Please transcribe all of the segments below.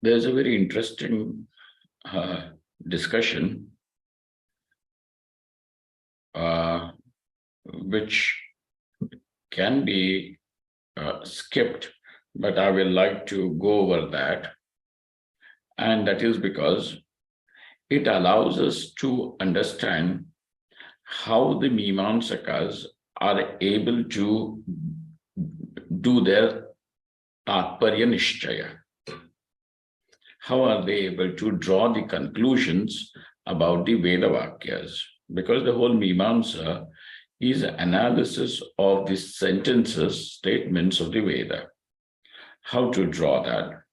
there's a very interesting discussion which can be skipped, but I will like to go over that. And that is because it allows us to understand how the Mimamsakas are able to do their Tatparya Nishchaya. How are they able to draw the conclusions about the Veda Vakyas? Because the whole Mimamsa is analysis of the sentences, statements of the Veda. How to draw that?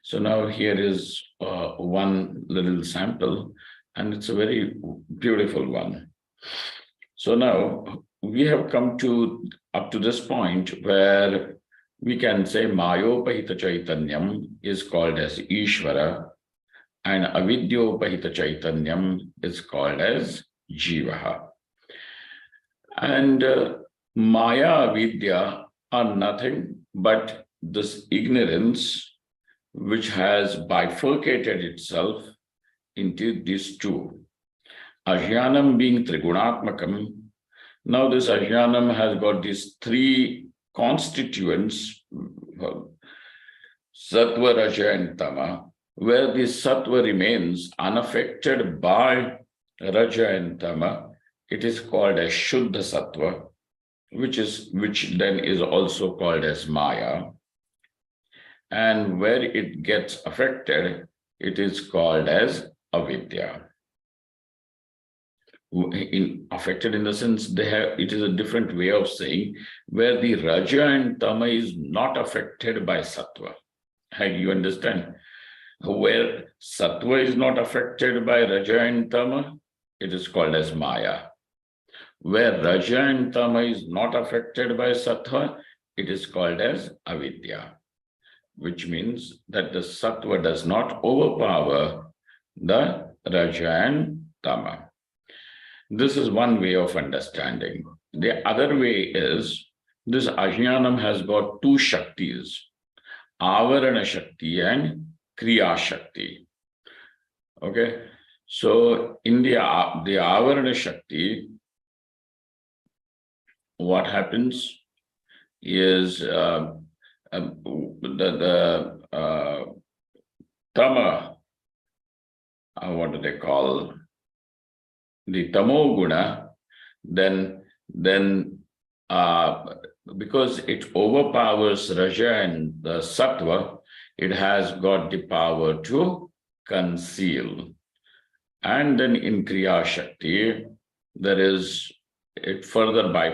So now here is one little sample, and it's a very beautiful one. So now we have come up to this point where we can say Mayopahita Chaitanyam is called as Ishvara, and Avidyopahita Chaitanyam is called as Jivaha. And Maya, Avidya are nothing but this ignorance which has bifurcated itself into these two. Ajnanam being Trigunatmakam. Now this Ajnanam has got these three constituents, Sattva, Raja and Tama, where the Sattva remains unaffected by Raja and Tama. It is called as Shuddha Sattva, which then is also called as Maya. And where it gets affected, it is called as Avidya. Affected in the sense it is a different way of saying where the Raja and Tama is not affected by Sattva. You understand? Where Sattva is not affected by Raja and Tama, it is called as Maya. Where Raja and Tama is not affected by Sattva, it is called as Avidya, which means that the Sattva does not overpower the Raja and Tama. This is one way of understanding. The other way is this Ajnanam has got two Shaktis, Avarana Shakti and Kriya Shakti. Okay, so in the Avarana Shakti, what happens is the Tama, what do they call? The Tamoguna, then because it overpowers Raja and the Sattva, it has got the power to conceal. And then in Kriya Shakti, there is it further by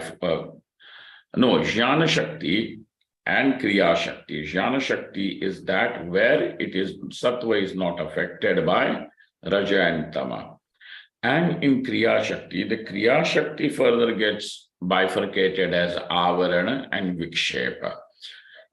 Jnana Shakti and Kriya Shakti. Jnana Shakti is that where it is Sattva is not affected by Raja and Tama. And in Kriya Shakti, the Kriya Shakti further gets bifurcated as Avarana and Vikshepa,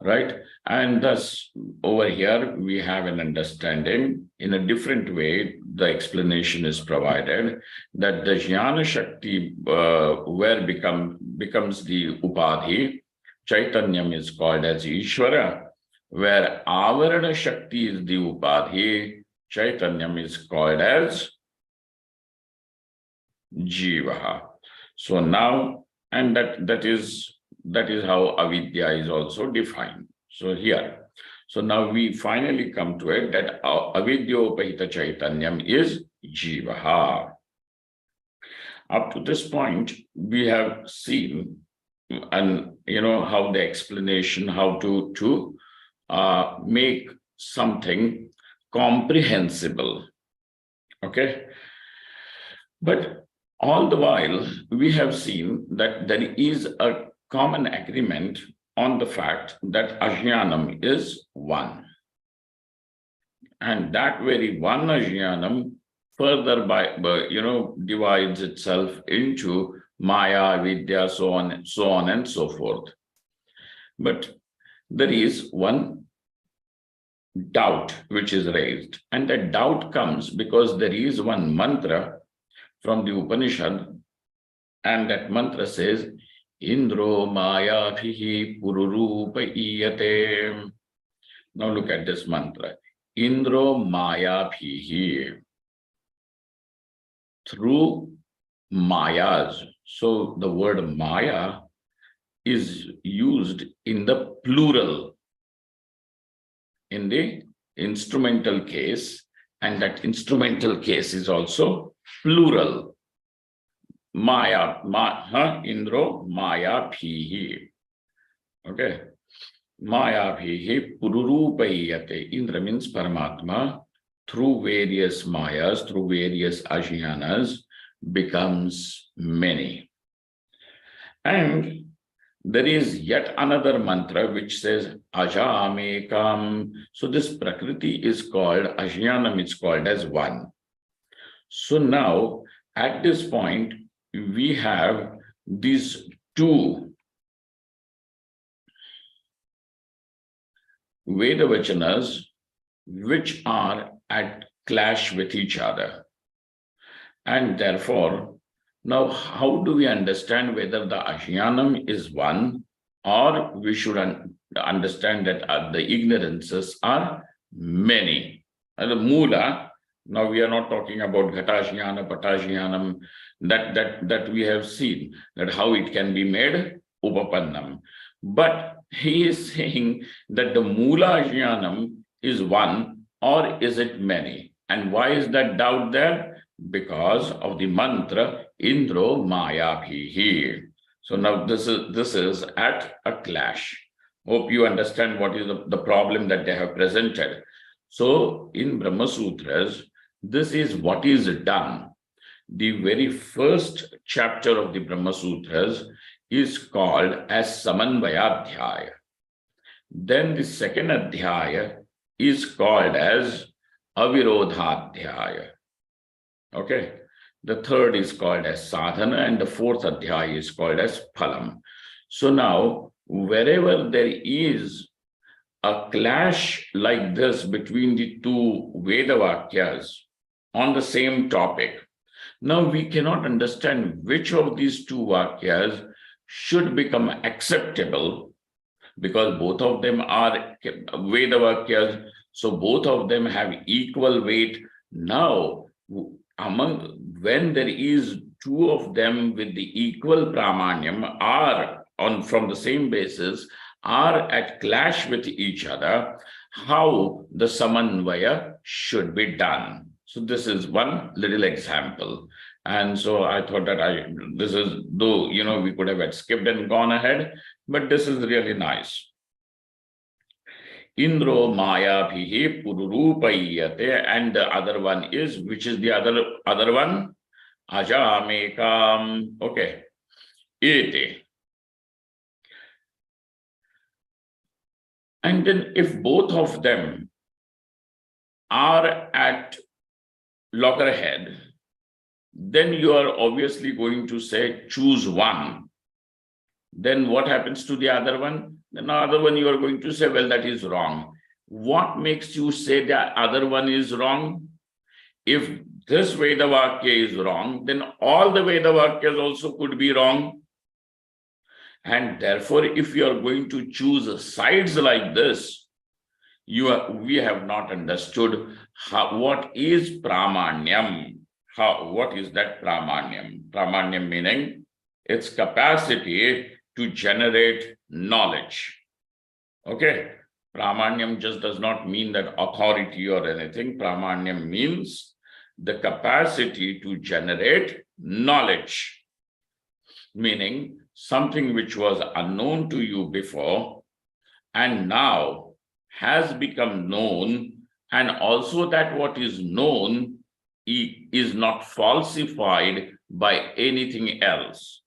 right? And thus, over here, we have an understanding in a different way. The explanation is provided that the Jnana Shakti, where becomes the Upadhi, Chaitanyam is called as Ishvara, where Avarana Shakti is the Upadhi, Chaitanyam is called as Jivaha. So now, and that is how Avidya is also defined. So here, so now we finally come to it that Avidyopahita Chaitanyam is Jivaha. Up to this point, we have seen, and how the explanation, how to make something comprehensible. Okay, but all the while, we have seen that there is a common agreement on the fact that Ajnanam is one. And that very one Ajnanam further divides itself into Maya, Vidya, so on and so forth. But there is one doubt which is raised. And that doubt comes because there is one mantra from the Upanishad, and that mantra says, Indro Maya Phihi Pururupa Iyate. Now look at this mantra. Indro Maya Bhihi. Through Mayas. So the word Maya is used in the plural, in the instrumental case, and that instrumental case is also plural. Maya, Indro Maya Bhihi. Okay. Maya Bhihi Pururupayate. Indra means Paramatma. Through various Mayas, through various Ajnanas, becomes many. And there is yet another mantra which says Ajamekam. So this Prakriti is called, Ajnanam is called as one. So now at this point, we have these two Vedavachanas which are at clash with each other. And therefore, now how do we understand whether the Ajnanam is one, or we should understand that the ignorances are many? And the Mula, now we are not talking about Ghatajnana, Patajnanam, that we have seen, that how it can be made Upapannam. But he is saying that the Mula Ajnanam is one, or is it many? And why is that doubt there? Because of the mantra Indro Maya Bhihi. So now this is at a clash. Hope you understand what is the problem that they have presented. So in Brahma Sutras, this is what is done. The very first chapter of the Brahma Sutras is called as Samanvayadhyaya. Then the second Adhyaya is called as Avirodhadhyaya. Okay. The third is called as Sadhana, and the fourth Adhyaya is called as Phalam. So now, wherever there is a clash like this between the two Vedavakyas on the same topic, now we cannot understand which of these two Vakyas should become acceptable, because both of them are Vedavakyas, so both of them have equal weight. Now, when there is two of them with the equal pramanyam, are from the same basis, are at clash with each other, how the samanvaya should be done. So this is one little example. And so I thought that this is, though, we could have skipped and gone ahead, but this is really nice. Indro Maya Bhihi Pururupayate, and the other one is, which is the other one? Ajamekam. Okay. Ete. And then if both of them are at loggerhead, then you are obviously going to say choose one. Then what happens to the other one? Then the other one you are going to say, well, that is wrong. What makes you say the other one is wrong? If this Vedavakya is wrong, then all the Vedavakyas also could be wrong. And therefore, if you are going to choose sides like this, we have not understood what is pramanyam. What is that pramanyam? Pramanyam meaning its capacity to generate knowledge. Okay. Pramanyam just does not mean that authority or anything. Pramanyam means the capacity to generate knowledge, meaning something which was unknown to you before and now has become known, and also that what is known is not falsified by anything else,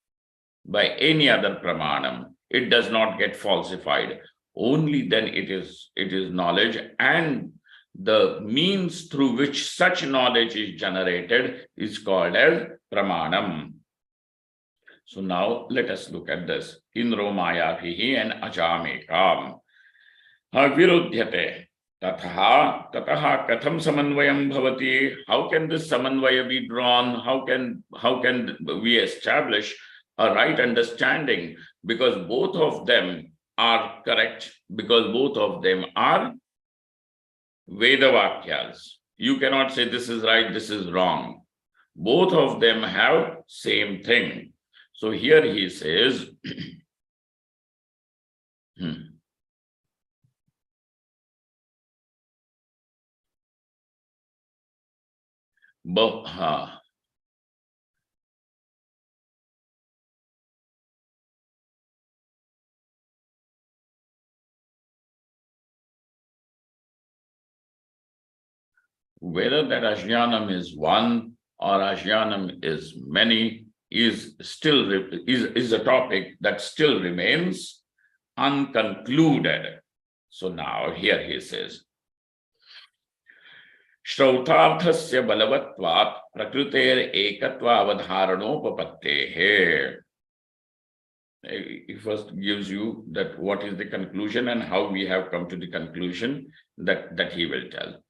by any other pramanam. It does not get falsified. Only then it is knowledge, and the means through which such knowledge is generated is called as pramanam. So now let us look at this. Indro Maya Bhihi and Ajamekam. Viruddhyate. Tataha katham samanvayam bhavati. How can this samanvaya be drawn? How can we establish a right understanding? Because both of them are correct, because both of them are Veda Vakyas. You cannot say this is right, this is wrong. Both of them have same thing. So here he says, whether that Ajnanam is one or Ajnanam is many is still is a topic that still remains unconcluded. So now here he says, Shrautarthasya balavatvat prakriter ekatva avadharanopapattehe. He first gives you that what is the conclusion and how we have come to the conclusion that he will tell.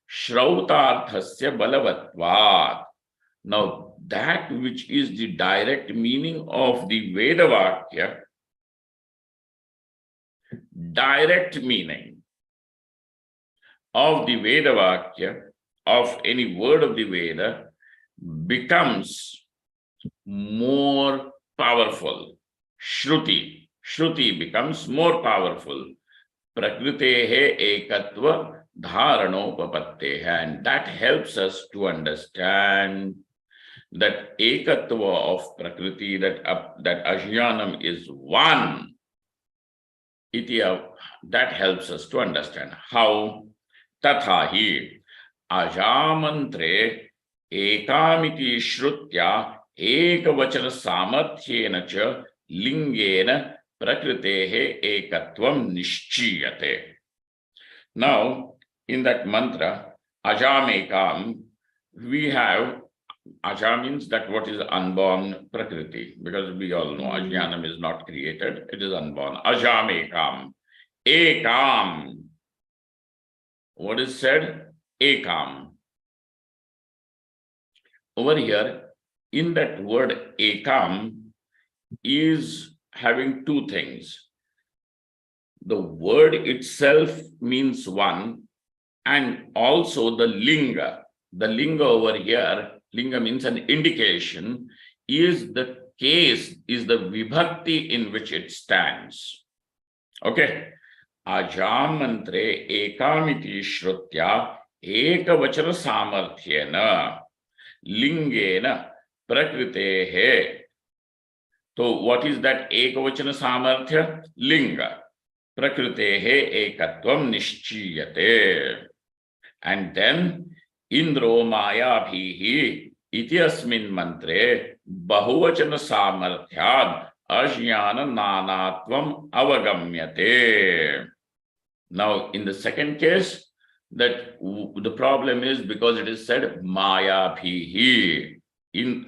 Shrautarthasya balavatvat. Now, that which is the direct meaning of the Veda Vakya, direct meaning of the Veda Vakya, of any word of the Veda, becomes more powerful. Shruti. Shruti becomes more powerful. Prakritehe ekatva dharanopapatteha. And that helps us to understand that ekatva of Prakriti, that Ajnanam is one. That helps us to understand. How? Tathahi ajamantre ekamiti shrutya ekavachana samarthyena cha lingena prakritehe ekatvam nishchiyate. Now, in that mantra, ajamekam, we have, aja means that what is unborn Prakriti, because we all know Ajnanam is not created, it is unborn. Ajamekam, ekam. What is said? Ekam. Over here, in that word ekam is having two things. The word itself means one, and also the linga. The linga over here, linga means an indication, is the case, is the vibhakti in which it stands. Okay. Ajamantre ekamiti shrutya ekavachana samarthyena lingena prakritehe. So what is that ekavachana samarthya? Linga. Prakritehe ekatvam nishchiyate. And then Indro mayabhihi iti asmin mantre bahuvachana samarthyad ajnana nanatvam avagamyate. Now, in the second case, that the problem is because it is said mayabhihi.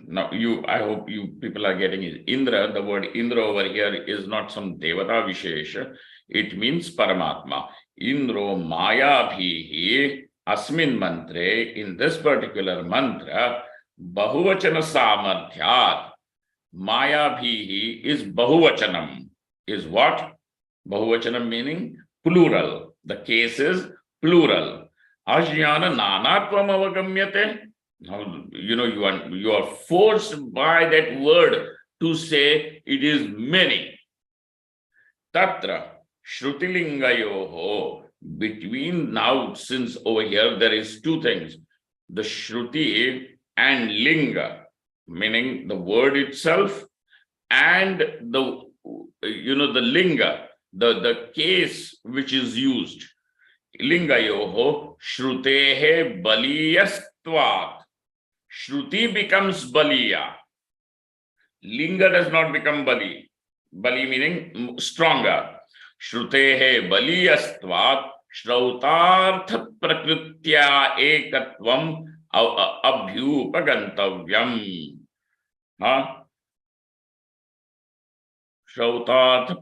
Now, I hope you people are getting it. Indra, the word Indra over here is not some Devata Vishesha. It means Paramatma. Indro mayabhihi asmin mantre, in this particular mantra, bahuvachana samarthyat. Mayabhihi is bahuvachanam. Is what? Bahuvachanam meaning plural. The case is plural. Ajnana nanatvam avagamyate. Now, you are forced by that word to say it is many. Tatra Shrutilingayoho. Between, now, since over here there is two things, the Shruti and Linga, meaning the word itself, and the Linga, the case which is used. Lingayoho Shrutehe baliyastvat. Shruti becomes baliya. Linga does not become bali. Bali meaning stronger. Shrutehe baliyastvat shrautartha prakritya ekatvam abhyupagantavyam. Shrautartha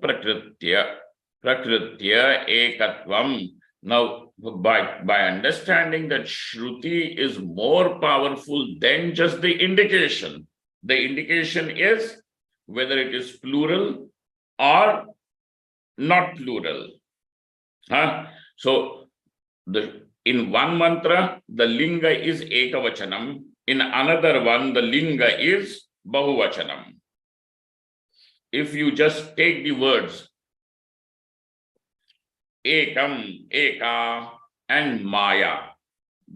prakritya ekatvam. Now, by understanding that Shruti is more powerful than just the indication. The indication is whether it is plural or not plural. So, the In one mantra, the linga is ekavachanam. In another one, the linga is bahuvachanam. If you just take the words ekam, eka, and maya,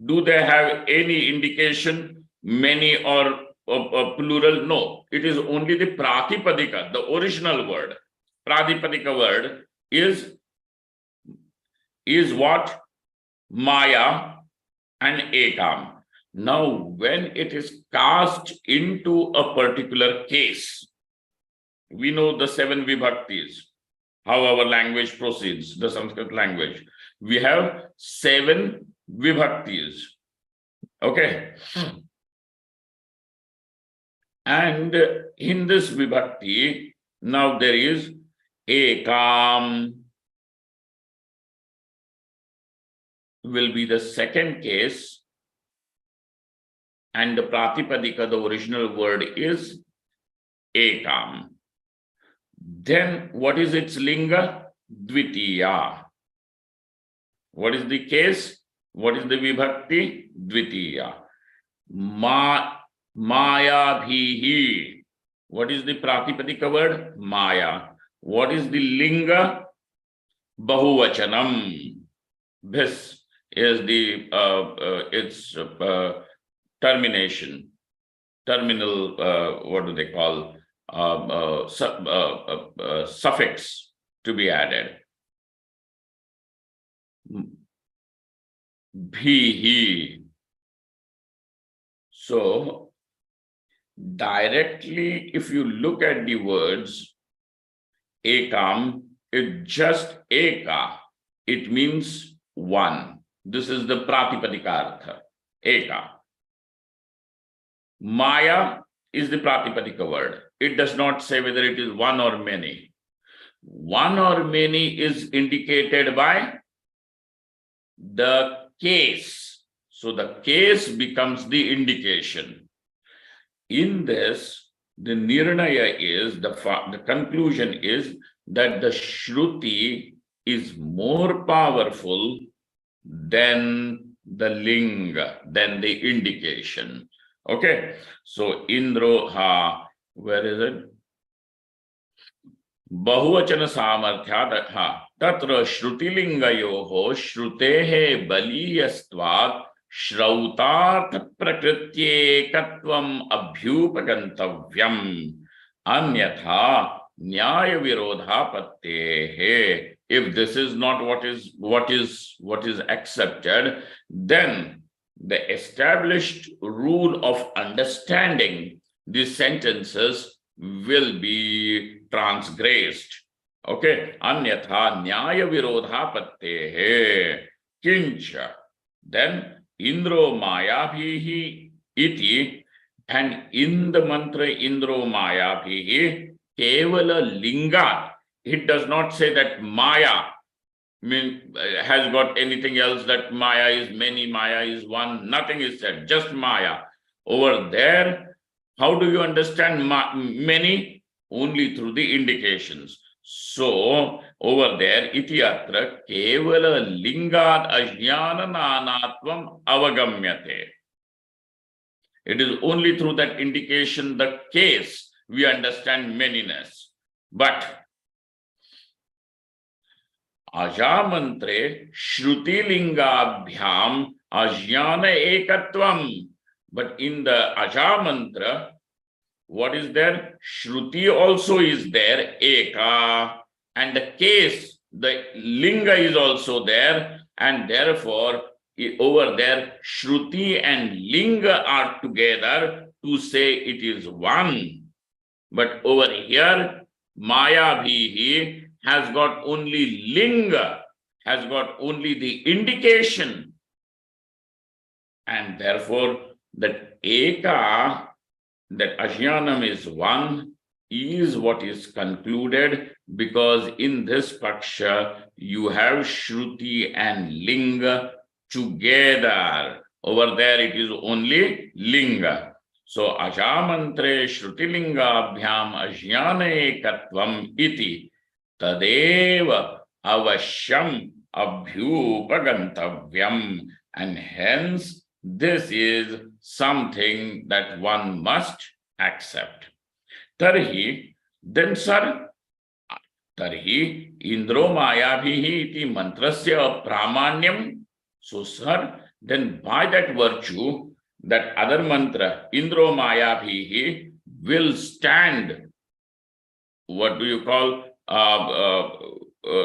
do they have any indication, many or plural? No, it is only the pratipadika, the original word. Pratipadika word is what? Maya and ekam. Now, when it is cast into a particular case, we know the 7 vibhaktis, how our language proceeds, the Sanskrit language. We have 7 vibhaktis. Okay. And in this vibhakti, now there is ekam, will be the second case, and the pratipadika, the original word, is ekam. Then what is its linga? Dvitiya. What is the case? What is the vibhakti? Dvitiya. Maya bhihi. What is the pratipadika word? Maya. What is the linga? Bahuvachanam. This is the its termination, terminal, what do they call, suffix to be added. Bhihi. So directly, if you look at the words ekam, it just eka, it means one. This is the pratipadika artha, eka. Maya is the pratipadika word. It does not say whether it is one or many. One or many is indicated by the case. So the case becomes the indication. In this, the nirnaya is, the conclusion is that the Shruti is more powerful than the linga, than the indication. Okay, so Indro, where is it? Bahuvachana samarthya, tatra shrutilingayoho shrutehe baliyastvat shrautartha prakrityekatvam abhyupagantavyam anyatha nyaya virodhapattehe. If this is not what is accepted, then the established rule of understanding these sentences will be transgressed. Okay, anyatha nyaya virodhapattehe kincha. Then Indro mayabhihi iti, and in the mantra Indro mayabhihi kevala linga. It does not say that Maya has got anything else, that Maya is many, Maya is one. Nothing is said, just Maya. Over there, how do you understand many? Only through the indications. So, over there, iti atra kevala lingad ajnana nanatvam avagamyate. It is only through that indication, the case, we understand manyness. But ajamantre shrutilingabhyam ajnana ekatvam. But in the ajamantra, what is there? Shruti also is there, eka, and the case, the linga is also there, and therefore over there shruti and linga are together to say it is one. But over here maya bhihi has got only linga, has got only the indication, and therefore that eka, that ajnanam is one, is what is concluded, because in this paksha you have shruti and linga together. Over there it is only linga. So ajamantre shrutilingabhyam ajnana ekatvam iti tadeva avashyam abhyupagantavyam, and hence this is something that one must accept. Tarhi, then sir, tarhi indro mayabhihi iti mantrasya pramanyam. So sir, then by that virtue, that other mantra, indro mayabhihi, will stand. What do you call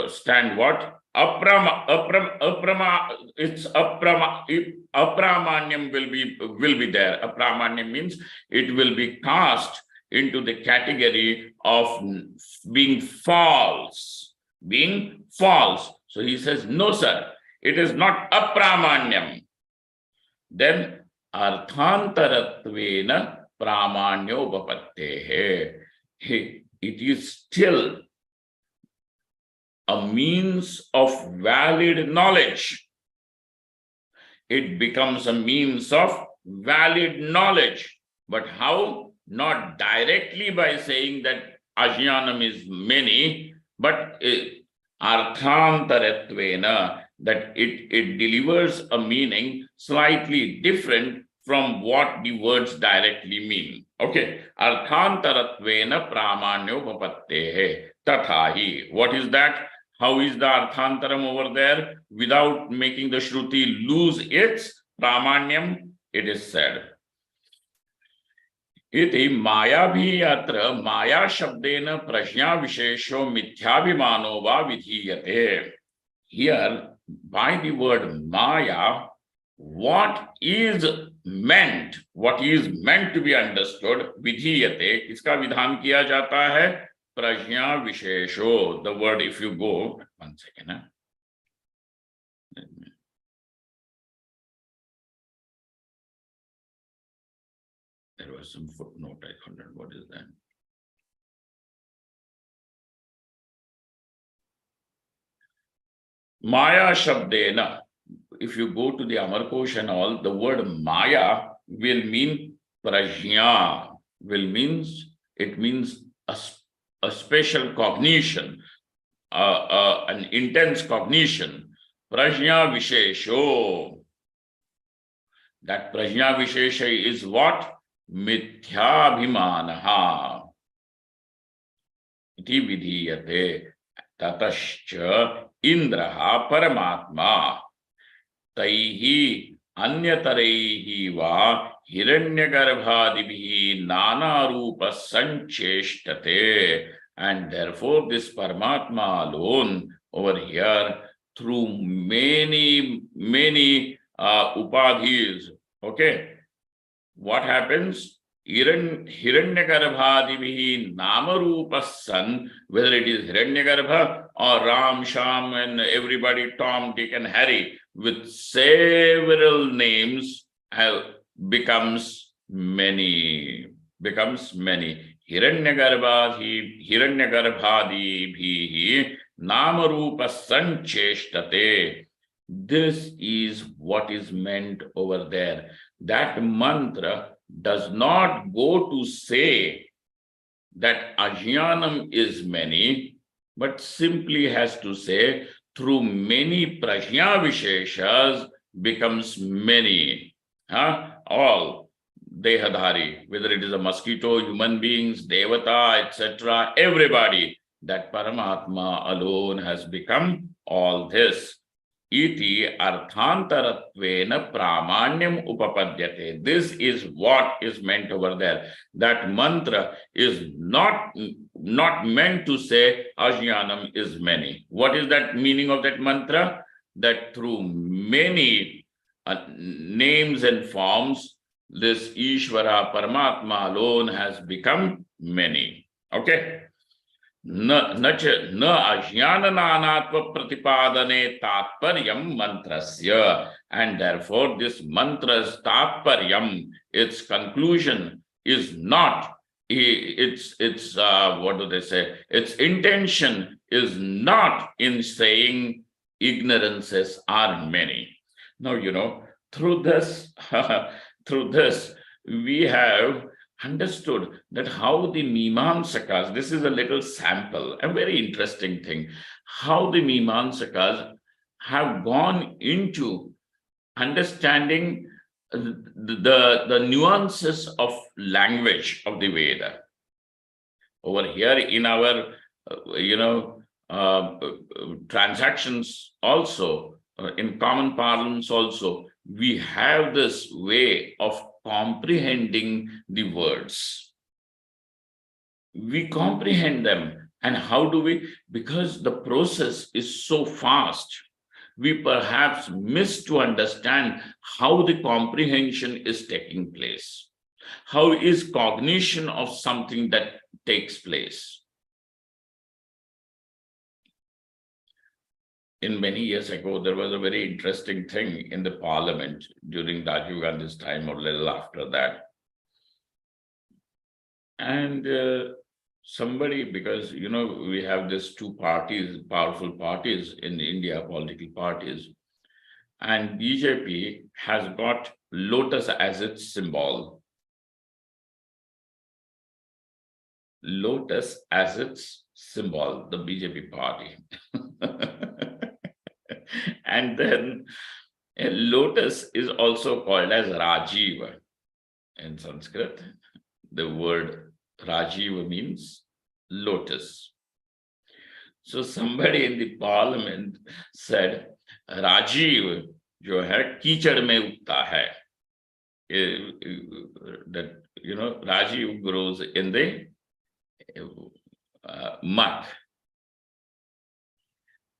stand what? It's apramanyam will be there. Apramanyam means it will be cast into the category of being false. Being false. So he says, no, sir, it is not apramanyam. Then arthantarattvena pramanyopapattehe. It is still a means of valid knowledge. It becomes a means of valid knowledge. But how? Not directly by saying that ajnanam is many, but arthantarattvena, that it delivers a meaning slightly different from what the words directly mean. Okay. Arthantarattvena pramanyopapattehe tathahi. What is that? How is the arthantaram over there without making the Shruti lose its pramanyam? It is said. Iti mayabhi atra maya shabdena prajna vishesho mithyabhimano va vidhiyate. Here, by the word maya, what is meant to be understood, vidhiyate, iska vidhan kiya jata hai, prajna vishesho. The word, if you go, 1 second. There was some footnote, I couldn't. What is that? Maya Shabdena. If you go to the Amarkosh and all, the word Maya will mean prajna, it means a special cognition, an intense cognition. Prajna Vishesho. That prajna Vishesha is what? Mithyabhimanaha. Iti vidhiyate. Tatascha Indraha Paramatma. Taihi Anyataraihi va Hiranyagarbhadibhi Nana Rupa Sancheshtate. And therefore, this Paramatma alone over here, through many upadhis, okay, what happens? Hiranyagarbhadibhi Namarupa San, whether it is Hiranyagarbha or Ram, Sham, and everybody, Tom, Dick, and Harry, with several names, becomes many. Hiranyagarbhadibhi Namarupa Sancheshtate. This is what is meant over there. That mantra does not go to say that ajnanam is many, but simply has to say through many prajna visheshas becomes many. All dehadhari, whether it is a mosquito, human beings, devata, etc., everybody, that Paramatma alone has become all this. Iti arthantarattvena pramanyam upapadyate. This is what is meant over there. That mantra is not meant to say ajnanam is many. What is that meaning of that mantra? That through many names and forms, this Ishvara Paramatma alone has become many. Okay. Na ajnananatva pratipadane tatparyam mantrasya. And therefore this mantra's tatparyam, its conclusion, is not, its what do they say, its intention is not in saying ignorances are many. Now, through this we have understood that how the Mimamsakas, this is a little sample, a very interesting thing, how the Mimamsakas have gone into understanding the nuances of language of the Veda. Over here in our, transactions also, in common parlance also, we have this way of comprehending the words. We comprehend them. And how do we? Because the process is so fast, we perhaps miss to understand how the comprehension is taking place. How is cognition of something that takes place? In many years ago, there was a very interesting thing in the parliament during Rajiv Gandhi's time or a little after that. And somebody, because, we have these two parties, powerful parties in India, political parties, and BJP has got lotus as its symbol. Lotus as its symbol, the BJP party. And then a lotus is also called as Rajiv in Sanskrit. The word Rajiv means lotus. So somebody in the parliament said, Rajiv jo hai kichad mein ugta hai. That, Rajiv grows in the mud.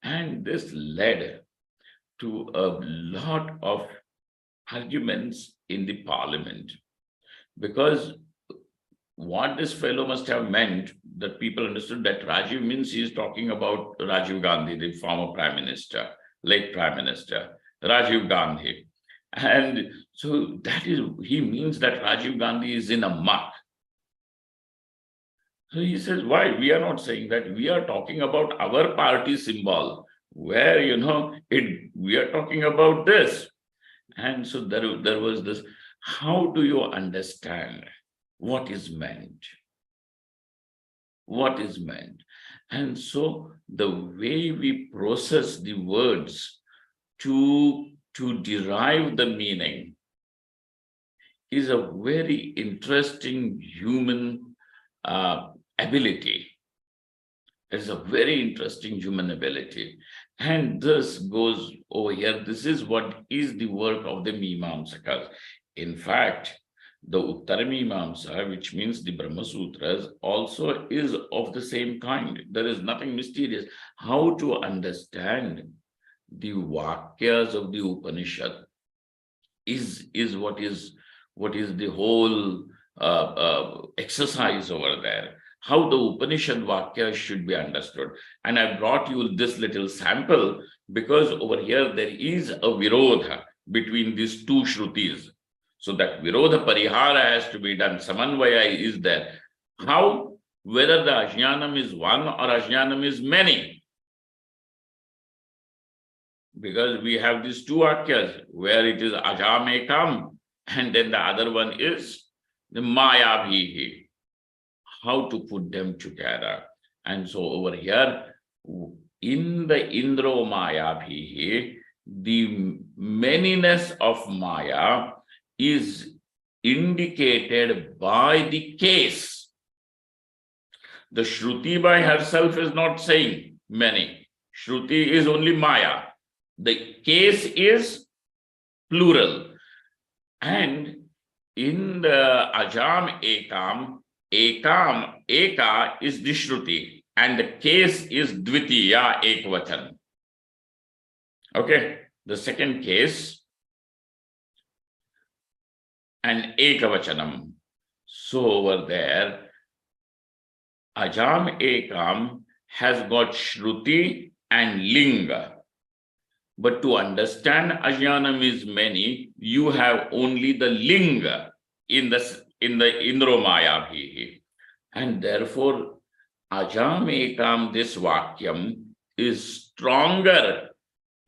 And this led to a lot of arguments in the parliament, because what this fellow must have meant, that people understood that Rajiv means he is talking about Rajiv Gandhi, the former prime minister, late prime minister, Rajiv Gandhi. And so that is, he means that Rajiv Gandhi is in a muck. So he says, why? We are not saying that. We are talking about our party symbol, where, we are talking about this. And so there was this, how do you understand what is meant? What is meant? And so the way we process the words to derive the meaning is a very interesting human ability. It's a very interesting human ability. And this goes over here. This is what is the work of the Mimamsakas. In fact, the Uttarmimamsa, which means the Brahma Sutras, also is of the same kind. There is nothing mysterious. How to understand the Vakyas of the Upanishad is what is the whole exercise over there. How the Upanishad Vakyas should be understood. And I brought you this little sample because over here there is a virodha between these two Shrutis. So that virodha parihara has to be done. Samanvaya is there. How? Whether the ajnanam is one or ajnanam is many. Because we have these two Vakyas where it is ajamekam and then the other one is the maya bhihi. How to put them together. And so over here, in the Indro Maya Bhihi, the manyness of Maya is indicated by the case. The Shruti by herself is not saying many. Shruti is only Maya. The case is plural. And in the Ajam Ekam, Eka is the Shruti, and the case is Dvitiya Ekvachan. Okay, the second case, and Ekavachanam. So over there, Ajam Ekam has got Shruti and Linga. But to understand Ajnanam is many, you have only the Linga in the Indromaya Bhihi. And therefore, Ajam Ekam, this Vakyam, is stronger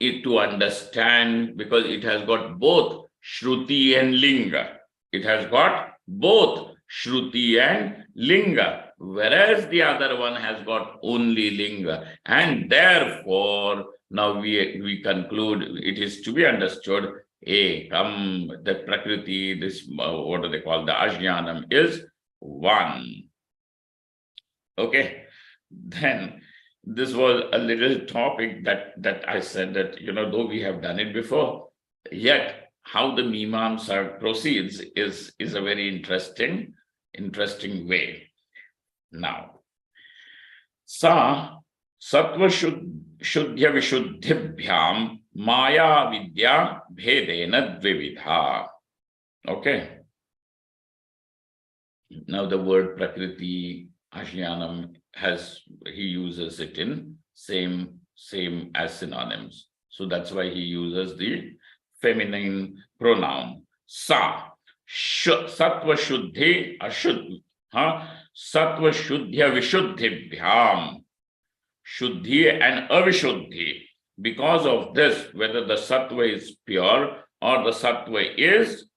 to understand because it has got both Shruti and Linga. It has got both Shruti and Linga. whereas the other one has got only linga. And therefore, now we conclude it is to be understood, ekam, the prakriti, this, what do they call, the ajnanam, is one. Okay, then this was a little topic that I said that, though we have done it before, yet how the Mimamsa proceeds is a very interesting way. Now, sa sattva shuddhya vishuddhibhyam maya vidya bhedena dvividha. Okay. Now the word prakriti, ajnanam, he uses it in same as synonyms. So that's why he uses the feminine pronoun. Sa, sattva shuddhi ashuddhi. Sattva shuddhya vishuddhibhyam. Shuddhi and avishuddhi. Because of this, whether the sattva is pure or the sattva is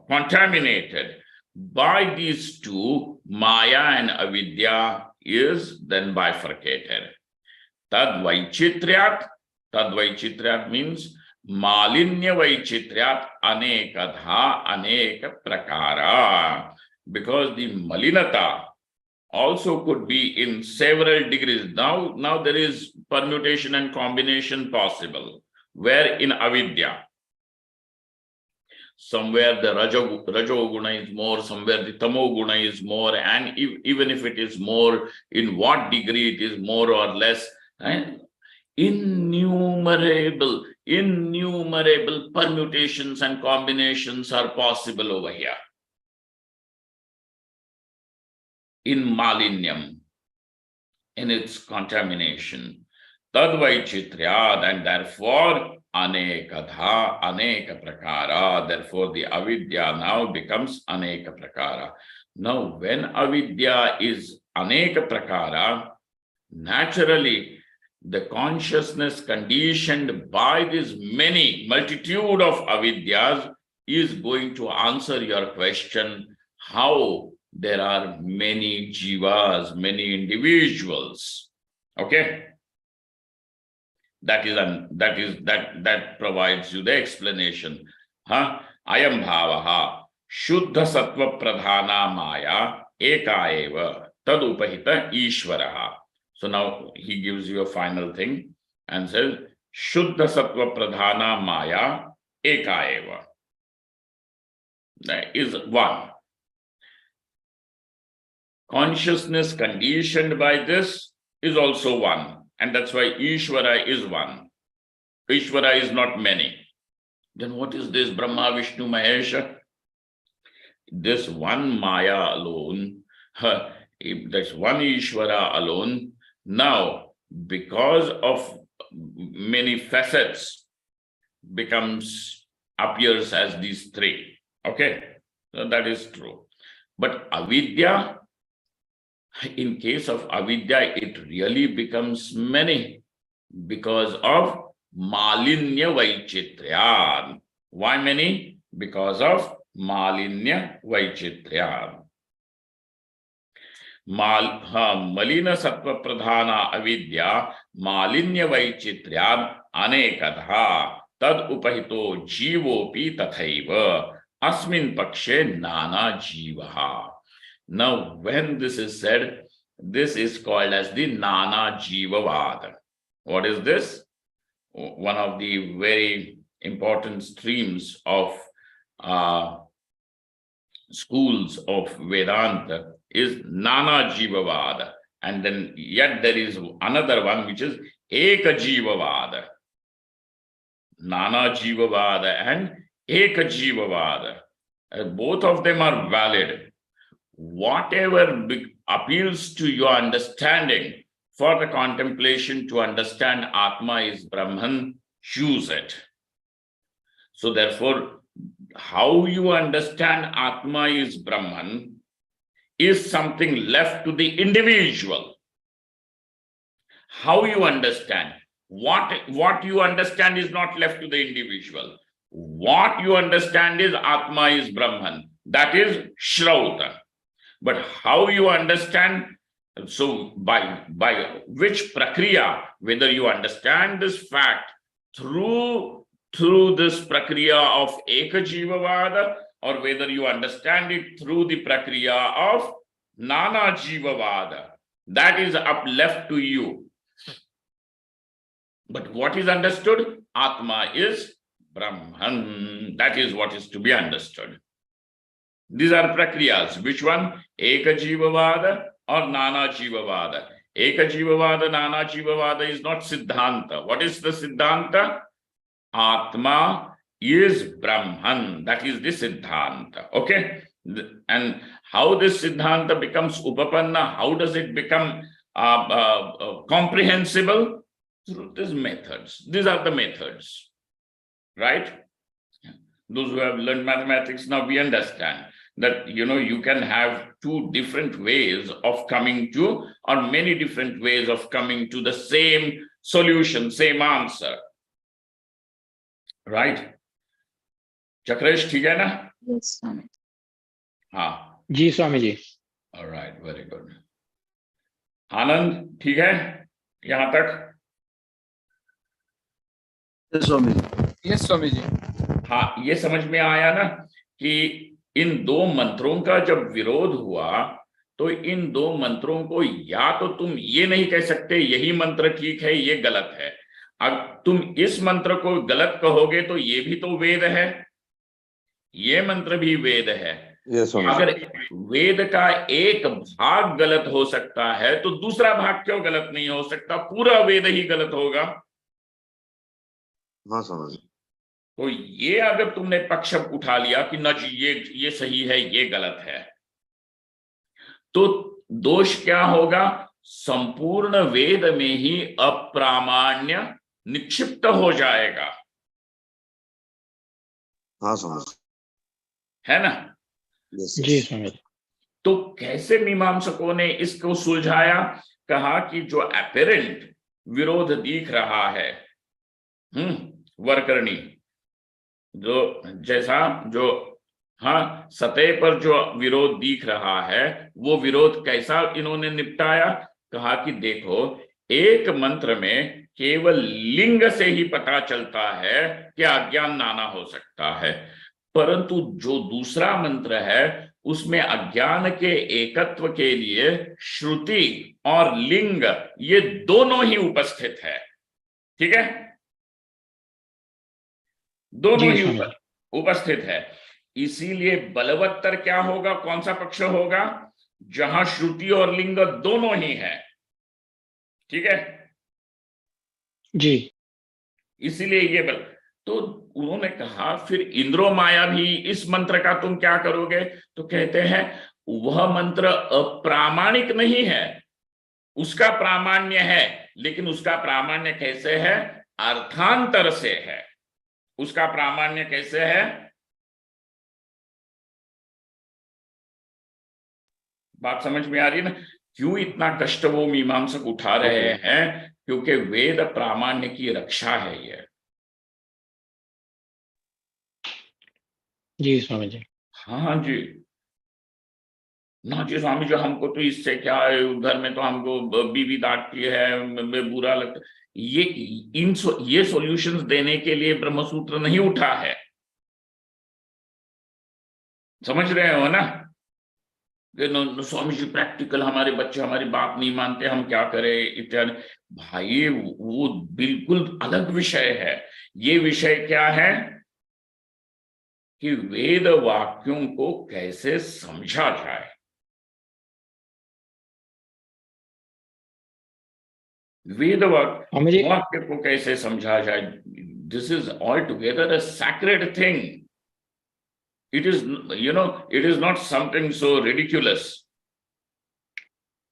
contaminated by these two, Maya and Avidya is then bifurcated. Tad vaichitryat means Malinya vaichitryat anekadha aneka prakara. Because the malinata also could be in several degrees. Now there is permutation and combination possible, where in Avidya, somewhere the Rajo Guna is more, somewhere the Tamo Guna is more, and even if it is more, in what degree it is more or less, and innumerable permutations and combinations are possible over here. In Malinyam, in its contamination, Tadvaichitryad, and therefore Anekadha, Aneka Prakara. Therefore, the Avidya now becomes Aneka Prakara. Now, when Avidya is Aneka Prakara, naturally, the consciousness conditioned by this multitude of Avidyas is going to answer your question, how there are many jivas, many individuals. Okay? That provides you the explanation. Ayam bhavaha shuddha sattva pradhana maya eka eva tadupahita ishvaraha. So now he gives you a final thing and says shuddha sattva pradhana maya eka eva. That is one. Consciousness conditioned by this is also one. And that's why Ishvara is one. Ishvara is not many. Then what is this Brahma, Vishnu, Mahesha? This one Maya alone, if that's one Ishvara alone, now because of many facets appears as these three. Okay, so that is true. But Avidya, in case of Avidya, it really becomes many because of Malinya Vaichitryan. Why many? Because of Malinya Vaichitryan. Malina Sattva Pradhana Avidya Malinya Vaichitryan Anekadha Tad Upahito Jivopi Tathaiva Asmin Pakshe Nana Jivaha. Now, when this is said, this is called as the Nana Jivavad. What is this? One of the very important streams of schools of Vedanta is Nana Jivavad. And then yet there is another one which is Eka Jivavad. Nana Jivavad and Eka Jivavad. Both of them are valid. Whatever appeals to your understanding for the contemplation to understand Atma is Brahman, choose it. So therefore, how you understand Atma is Brahman is something left to the individual. How you understand. What you understand is not left to the individual. What you understand is Atma is Brahman. That is Shrauta. but how you understand, so by which prakriya, whether you understand this fact through this prakriya of ekajivavada, or whether you understand it through the prakriya of nana jivavada, that is up left to you. But what is understood? Atma is Brahman. That is what is to be understood. These are prakriyas. Which one? Eka jivavada or nana jivavada. Eka jivavada, nana jivavada is not siddhanta. What is the siddhanta? Atma is Brahman. That is the siddhanta. Okay? And how this siddhanta becomes upapanna? How does it become comprehensible? Through these methods. These are the methods. Right? Those who have learned mathematics, now we understand that, you can have two different ways of coming to, or many different ways of coming to the same solution, same answer. Right? Chakresh, ठीक है ना? Yes, Swami. हाँ. जी Swami ji. All right, very good. आनंद, ठीक है यहाँ तक? Yes Swami ji. हाँ, ये समझ में आया ना कि इन दो मंत्रों का जब विरोध हुआ, तो इन दो मंत्रों को या तो तुम ये नहीं कह सकते यही मंत्र ठीक है, ये गलत है. अब तुम इस मंत्र को गलत कहोगे तो ये भी तो वेद है, ये मंत्र भी वेद है. अगर वेद का एक भाग गलत हो सकता है तो दूसरा भाग क्यों गलत नहीं हो सकता? पूरा वेद ही गलत होगा. हाँ समझ. तो ये अगर तुमने पक्ष उठा लिया कि न जी ये सही है, ये गलत है, तो दोष क्या होगा? संपूर्ण वेद में ही अप्रामाण्य निक्षिप्त हो जाएगा. हाँ समझ. है ना? जी स्वामी. तो कैसे मीमांसकों ने इसको सुलझाया? कहा कि जो अपेरेंट विरोध दिख रहा है, वरकरणी, जो हाँ सतह पर जो विरोध दिख रहा है, वो विरोध कैसा इन्होंने निपटाया? कहा कि देखो, एक मंत्र में केवल लिंग से ही पता चलता है कि अज्ञान नाना हो सकता है, परंतु जो दूसरा मंत्र है उसमें अज्ञान के एकत्व के लिए श्रुति और लिंग ये दोनों ही उपस्थित है. ठीक है? दोनों ही उपस्थित है. इसीलिए बलवत्तर क्या होगा? कौन सा पक्ष होगा? जहां श्रुति और लिंग दोनों ही है. ठीक है जी. इसीलिए ये बल. तो उन्होंने कहा फिर इंद्रो माया भी इस मंत्र का तुम क्या करोगे? तो कहते हैं वह मंत्र अप्रामाणिक नहीं है, उसका प्रामाण्य है, लेकिन उसका प्रामाण्य कैसे है? अर्थांतर से है. उसका प्रामाण्य कैसे है? बात समझ में आ रही है ना? क्यों इतना कष्ट वो मीमांसक उठा रहे हैं? क्योंकि वेद प्रामाण्य की रक्षा है ये. जी स्वामी जी. हाँ जी. ना जी स्वामी जी, हमको तो इससे क्या है, घर में तो हमको बीवी डांटती है, बुरा लगता है. ये सॉल्यूशंस देने के लिए ब्रह्मसूत्र नहीं उठा है. समझ रहे हो ना? स्वामी जी प्रैक्टिकल, हमारे बच्चे हमारी बात नहीं मानते, हम क्या करें इत्यादि. भाई वो बिल्कुल अलग विषय है. ये विषय क्या है कि वेद वाक्यों को कैसे समझा जाए. वेद वाक्य को कैसे समझा जाए. This is all together a sacred thing. It is it is not something so ridiculous.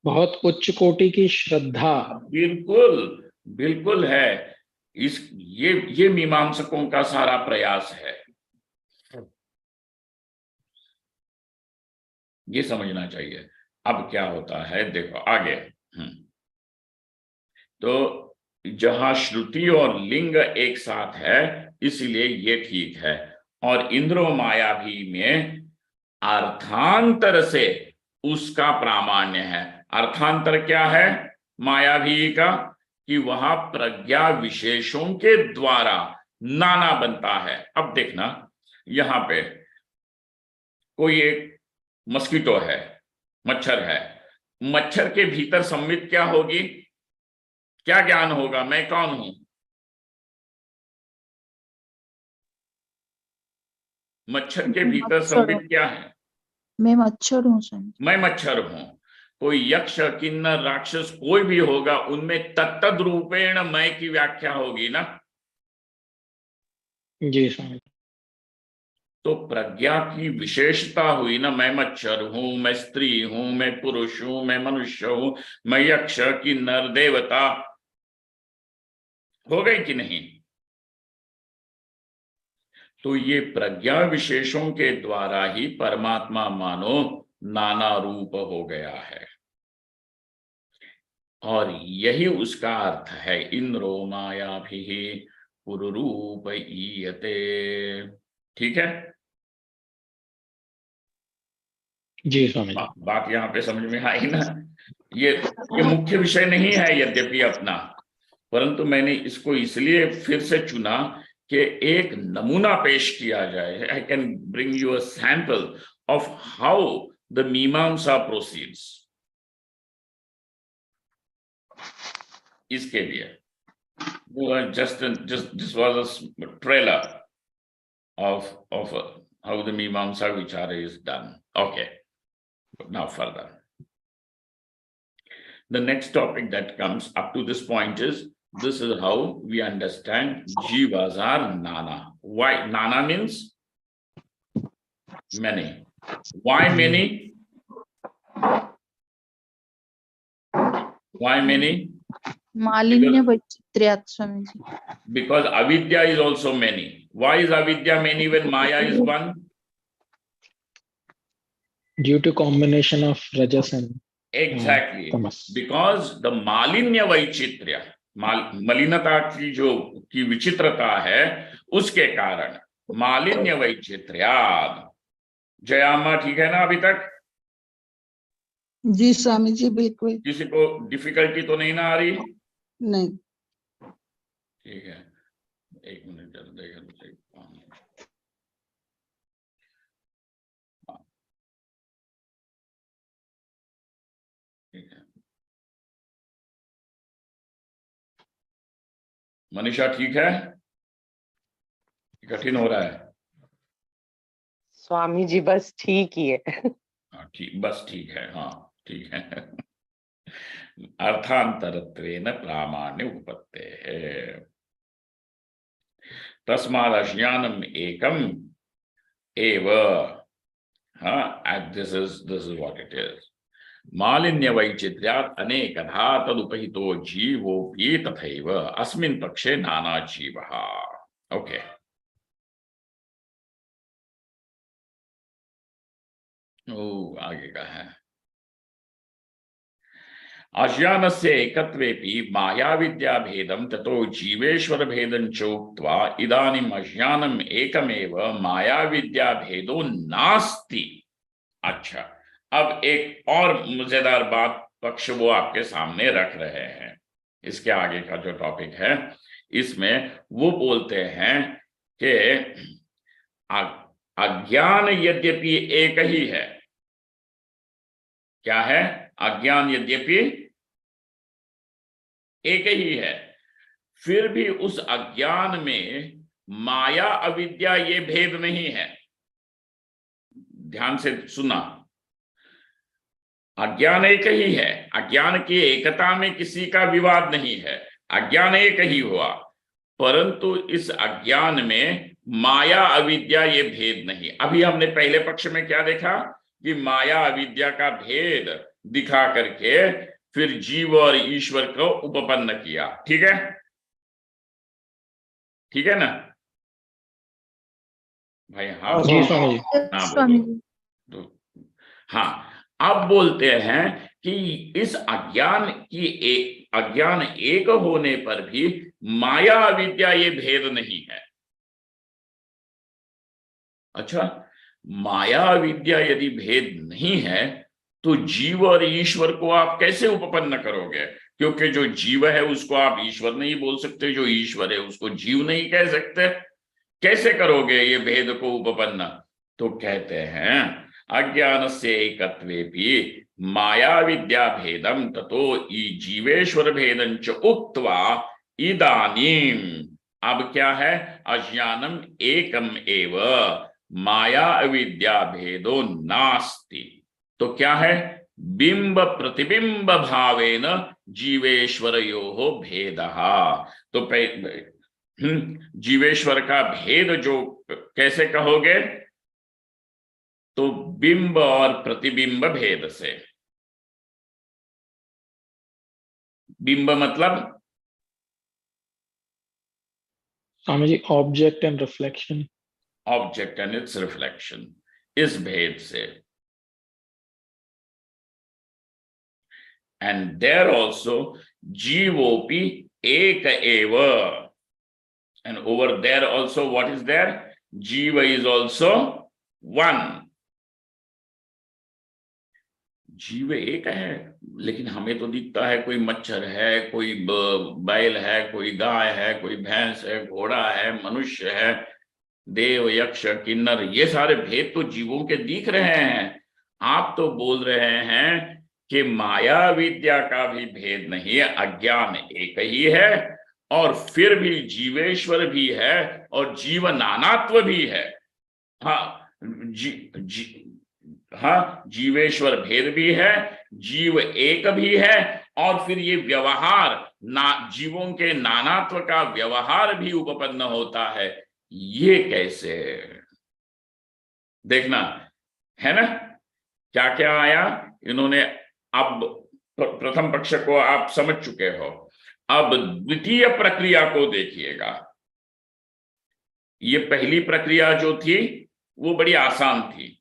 बहुत उच्च कोटि की श्रद्धा. बिल्कुल बिल्कुल है. ये मीमांसकों का सारा प्रयास है. ये समझना चाहिए. अब क्या होता है देखो आगे. तो जहां श्रुति और लिंग एक साथ है इसलिए ये ठीक है. और इंद्रो माया भी में अर्थांतर से उसका प्रामाण्य है। अर्थांतर क्या है मायावी का? कि वहां प्रज्ञा विशेषों के द्वारा नाना बनता है। अब देखना, यहां पे कोई एक मस्कीटो है, मच्छर है, मच्छर के भीतर सम्मित क्या होगी, क्या ज्ञान होगा, मैं कौन हूं? मच्छर के भीतर सम्मित क्या है? मैं मच्छर हूँ सर। मैं मच्छर हूं। कोई यक्ष किन्नर राक्षस कोई भी होगा, उनमें तत्तद रूपेण मैं की व्याख्या होगी ना। जी स्वामी। तो प्रज्ञा की विशेषता हुई ना, मैं मच्छर हूं, मैं स्त्री हूं, मैं पुरुष हूं, मैं मनुष्य हूं, मैं यक्ष किन्नर देवता, हो गई कि नहीं? तो ये प्रज्ञा विशेषों के द्वारा ही परमात्मा मानो नाना रूप हो गया है, और यही उसका अर्थ है इंद्रो मायाभिः पुरुरूप ईयते। ठीक है, जी स्वामी जी। बात यहाँ पे समझ में आई ना? ये मुख्य विषय नहीं है यद्यपि अपना, परंतु मैंने इसको इसलिए फिर से चुना कि एक नमूना पेश किया जाए। I can bring you a sample of how the मीमांसा प्रोसीड्स। इसके लिए just this was a trailer of how the Mimamsa Vichara is done. Okay, now further. The next topic that comes up to this point is, this is how we understand jivas are nana. Why? Nana means many. Why many? Why many? मालिन्य वैचित्र्यात् Swami ji. Because avidya is also many. Why is avidya many when Maya is one? Due to combination of rajas and Exactly. tamas. Because the मालिन्य वैचित्र्य, मलिनता की विचित्रता है, उसके कारण मालिन्य वैचित्र्याद। जयामा ठीक है ना अभी तक? जी स्वामी जी बिल्कुल। किसी को डिफिकल्टी तो नहीं ना आ रही? नहीं। ठीक है, एक मिनट जल्दी। ठीक है, मनीषा ठीक है? कठिन हो रहा है? स्वामी जी बस ठीक ही है। हाँ ठीक, बस ठीक है, हाँ ठीक है। अर्थांतरत्वेन प्रामाण्य उपपत्तेः तस्माद् अज्ञानम् एकम एव। this is what it is. मालिन्य वैचित्र्यात् अनेकधा तदुपहितो जीवोऽपि तथैव अस्मिन् पक्षे नाना जीवः। ओके, आगे का है। अज्ञानस्य एकत्वेपि मायाविद्या भेदं ततो जीवेश्वर भेदं चोक्त्वा इदानीम् अज्ञानम् एकमेव मायाविद्या भेदो नास्ति। अच्छा, अब एक और मजेदार बात पक्ष वो आपके सामने रख रहे हैं। इसके आगे का जो टॉपिक है, इसमें वो बोलते हैं कि अज्ञान यद्यपि एक ही है। क्या है? अज्ञान यद्यपि एक ही है, फिर भी उस अज्ञान में माया अविद्या ये भेद नहीं है। ध्यान से सुना, अज्ञान एक ही है, अज्ञान की एकता में किसी का विवाद नहीं है, अज्ञान एक ही हुआ, परंतु इस अज्ञान में माया अविद्या ये भेद नहीं। अभी हमने पहले पक्ष में क्या देखा कि माया अविद्या का भेद दिखा करके फिर जीव और ईश्वर को उपपन्न किया। ठीक है, ठीक है ना भाई? हाँ जी स्वामी जी। स्वामी जी। तो हाँ, अब बोलते हैं कि इस अज्ञान एक होने पर भी माया अविद्या ये भेद नहीं है। अच्छा, माया अविद्या यदि भेद नहीं है तो जीव और ईश्वर को आप कैसे उपपन्न करोगे? क्योंकि जो जीव है उसको आप ईश्वर नहीं बोल सकते, जो ईश्वर है उसको जीव नहीं कह सकते। कैसे करोगे ये भेद को उपपन्न? तो कहते हैं अज्ञान से एकत्वेपि माया विद्या भेदम ततो जीवेश्वर भेदं च उक्त्वा इदानीम। अब क्या है? अज्ञानम एकम एव माया अविद्या भेदो नास्ति। तो क्या है? बिंब प्रतिबिंब भावेन जीवेश्वरयोः भेदः। तो जीवेश्वर का भेद जो कैसे कहोगे? तो बिंब और प्रतिबिंब भेद से। बिंब मतलब Swami ji object and reflection. Object and its reflection, इस भेद से। एंड देयर ऑल्सो जीवोपि एक एव। And over there also what is there? जीव इज ऑल्सो वन। जीव एक है, लेकिन हमें तो दिखता है कोई मच्छर है, कोई बैल है, कोई गाय है, कोई भैंस है, घोड़ा है, मनुष्य है, देव यक्ष किन्नर, ये सारे भेद तो जीवों के दिख रहे हैं। आप तो बोल रहे हैं कि माया विद्या का भी भेद नहीं है, अज्ञान एक ही है, और फिर भी जीवेश्वर भी है और जीव नानात्व भी है। हाँ हाँ, जीवेश्वर भेद भी है, जीव एक भी है, और फिर ये व्यवहार जीवों के नानात्व का व्यवहार भी उपपन्न होता है। ये कैसे? देखना है ना क्या क्या आया इन्होंने। अब प्रथम पक्ष को आप समझ चुके हो, अब द्वितीय प्रक्रिया को देखिएगा। ये पहली प्रक्रिया जो थी वो बड़ी आसान थी।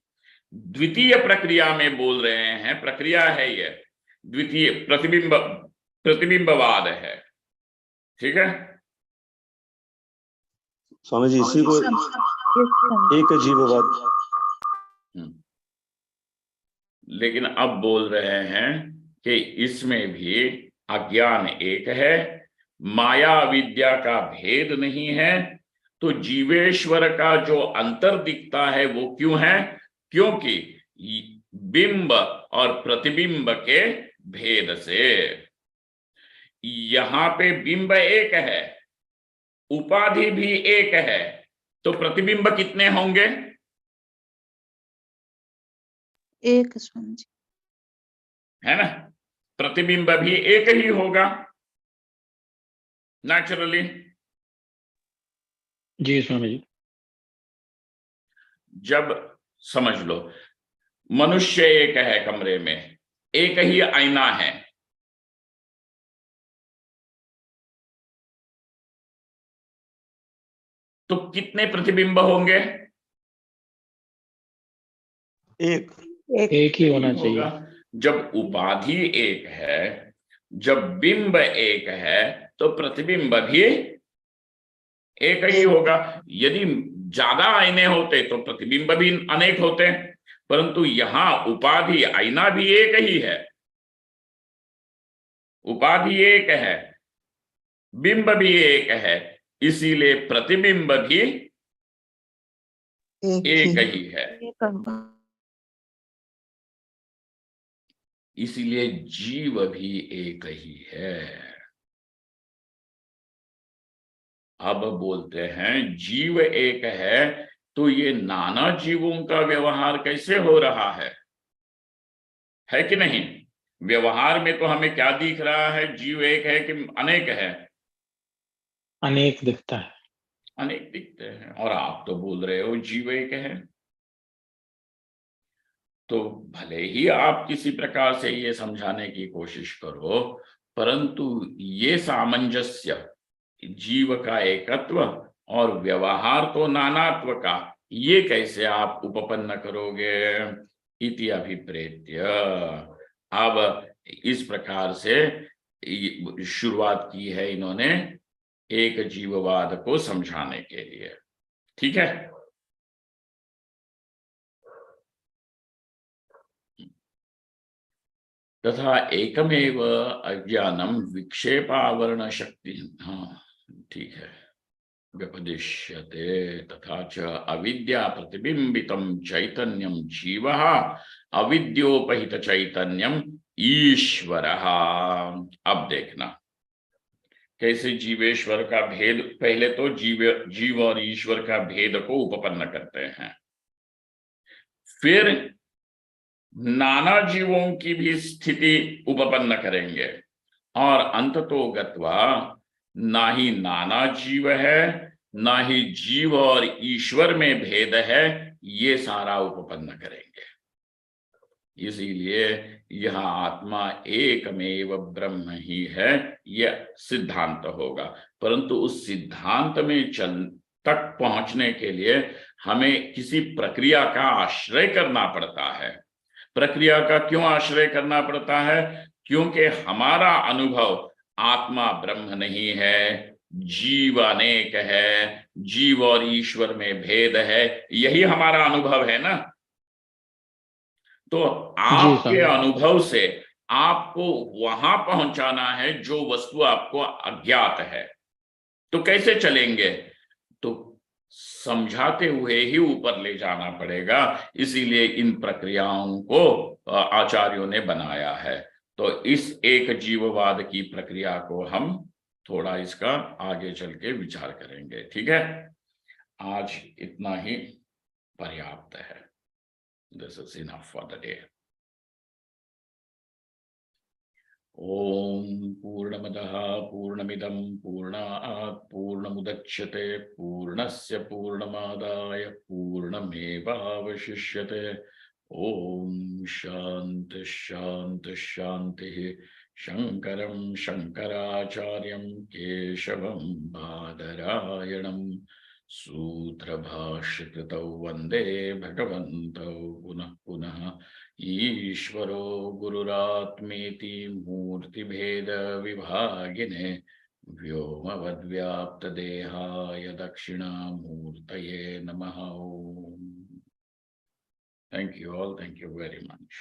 द्वितीय प्रक्रिया में बोल रहे हैं, प्रक्रिया है ये द्वितीय प्रतिबिंबवाद है। ठीक है स्वामी जी, इसी को एक जीववाद। लेकिन अब बोल रहे हैं कि इसमें भी अज्ञान एक है, माया विद्या का भेद नहीं है। तो जीवेश्वर का जो अंतर दिखता है वो क्यों है? क्योंकि बिंब और प्रतिबिंब के भेद से। यहां पे बिंब एक है, उपाधि भी एक है, तो प्रतिबिंब कितने होंगे? एक स्वामी जी। है ना? प्रतिबिंब भी एक ही होगा नेचुरली। जी स्वामी जी। जब समझ लो मनुष्य एक है कमरे में, एक ही आईना है, तो कितने प्रतिबिंब होंगे? एक ही होना चाहिए। जब उपाधि एक है, जब बिंब एक है, तो प्रतिबिंब भी एक ही होगा। यदि ज्यादा आईने होते तो प्रतिबिंब भी अनेक होते, परंतु यहां उपाधि आईना भी एक ही है, उपाधि एक है, बिंब भी एक है, इसीलिए प्रतिबिंब भी एक ही है। इसीलिए जीव भी एक ही है। अब बोलते हैं जीव एक है, तो ये नाना जीवों का व्यवहार कैसे हो रहा है कि नहीं? व्यवहार में तो हमें क्या दिख रहा है? जीव एक है कि अनेक है? अनेक दिखता है। अनेक दिखते हैं, और आप तो बोल रहे हो जीव एक है। तो भले ही आप किसी प्रकार से ये समझाने की कोशिश करो, परंतु ये सामंजस्य, जीव का एकत्व और व्यवहार तो नानात्व का, ये कैसे आप उपपन्न करोगे? इति अभिप्रेत्य। अब इस प्रकार से शुरुआत की है इन्होंने एक जीववाद को समझाने के लिए। ठीक है। तथा एकमेव अज्ञानम विक्षेपावरण शक्ति, हाँ ठीक है, व्यपदिश्यते तथा च अविद्या प्रतिबिंबितम चैतन्यम जीवः अविद्योपहित चैतन्यम ईश्वरः। अब देखना कैसे जीवेश्वर का भेद, पहले तो जीव और ईश्वर का भेद को उपपन्न करते हैं, फिर नाना जीवों की भी स्थिति उपपन्न करेंगे, और अंततो गत्वा ना ही नाना जीव है, ना ही जीव और ईश्वर में भेद है, ये सारा उपपन्न करेंगे। इसीलिए यह आत्मा एकमेव ब्रह्म ही है, यह सिद्धांत होगा। परंतु उस सिद्धांत में तक पहुंचने के लिए हमें किसी प्रक्रिया का आश्रय करना पड़ता है। प्रक्रिया का क्यों आश्रय करना पड़ता है? क्योंकि हमारा अनुभव आत्मा ब्रह्म नहीं है, जीव अनेक है, जीव और ईश्वर में भेद है, यही हमारा अनुभव है ना। तो आपके अनुभव से आपको वहां पहुंचाना है जो वस्तु आपको अज्ञात है। तो कैसे चलेंगे? तो समझाते हुए ही ऊपर ले जाना पड़ेगा। इसीलिए इन प्रक्रियाओं को आचार्यों ने बनाया है। तो इस एक जीववाद की प्रक्रिया को हम थोड़ा इसका आगे चल के विचार करेंगे। ठीक है, आज इतना ही पर्याप्त है। This is enough for the day. ओम पूर्णमदः पूर्णमिदं पूर्णात् पूर्णमुदच्यते पूर्णस्य पूर्णमादाय पूर्णमेवावशिष्यते। ओम शांति शांति शांति। शंकरं शंकराचार्यं केशवं बादरायणं सूत्रभाष्यकृतौ वंदे भगवन्तौ पुनः पुनः। ईश्वरो गुरुरात्मेति मूर्तिभेद विभागिने व्योमवद्व्याप्तदेहाय दक्षिणामूर्तये नमः। Thank you all. Thank you very much.